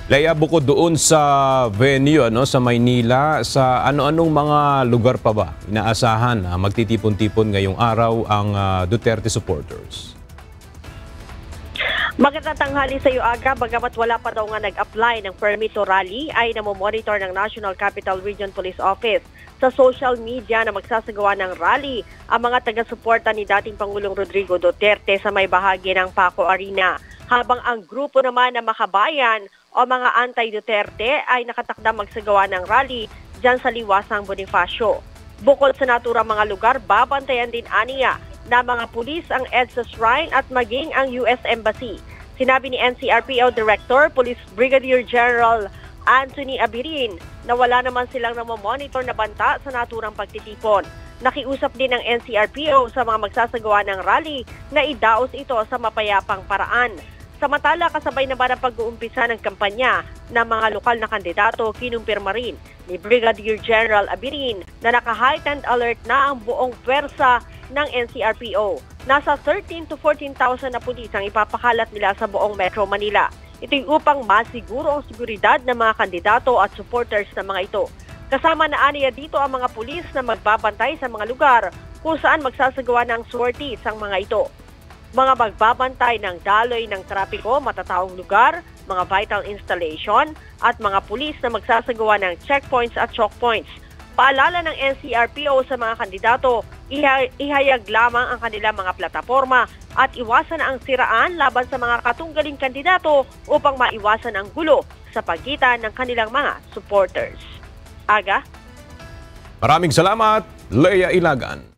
Leia, bukod doon sa venue sa Maynila, sa ano-anong mga lugar pa ba inaasahan na magtitipon-tipon ngayong araw ang Duterte supporters? Magandang tanghali sa iyo, Aga. Bagamat wala pa daw nga nag-apply ng permit to rally, ay namomonitor ng National Capital Region Police Office sa social media na magsasagawa ng rally ang mga taga-suporta ni dating Pangulong Rodrigo Duterte sa may bahagi ng Paco Arena. Habang ang grupo naman na Makabayan o mga anti-Duterte ay nakatakdang magsagawa ng rally dyan sa Liwasang Bonifacio. Bukod sa naturang mga lugar, babantayan din aniya na mga pulis ang EDSA Shrine at maging ang US Embassy. Sinabi ni NCRPO Director, Police Brigadier General Anthony Abirin na wala naman silang namomonitor na banta sa naturang pagtitipon. Nakiusap din ng NCRPO sa mga magsasagawa ng rally na idaos ito sa mapayapang paraan. Samantala, kasabay na ba ng pag-uumpisa ng kampanya ng mga lokal na kandidato, kinumpirma rin ni Brigadier General Abirin na naka-heightened alert na ang buong pwersa ng NCRPO. Nasa 13 to 14,000 na pulis ang ipapakalat nila sa buong Metro Manila. Ito'y upang masiguro ang seguridad ng mga kandidato at supporters ng mga ito. Kasama na aniya dito ang mga pulis na magbabantay sa mga lugar kung saan magsasagawa ng sorties ang mga ito. Mga magbabantay ng daloy ng trapiko, matataong lugar, mga vital installation at mga pulis na magsasagawa ng checkpoints at chokepoints. Paalala ng NCRPO sa mga kandidato, ihayag lamang ang kanilang mga plataforma at iwasan ang siraan laban sa mga katunggaling kandidato upang maiwasan ang gulo sa pagitan ng kanilang mga supporters. Aga? Maraming salamat, Leia Ilagan.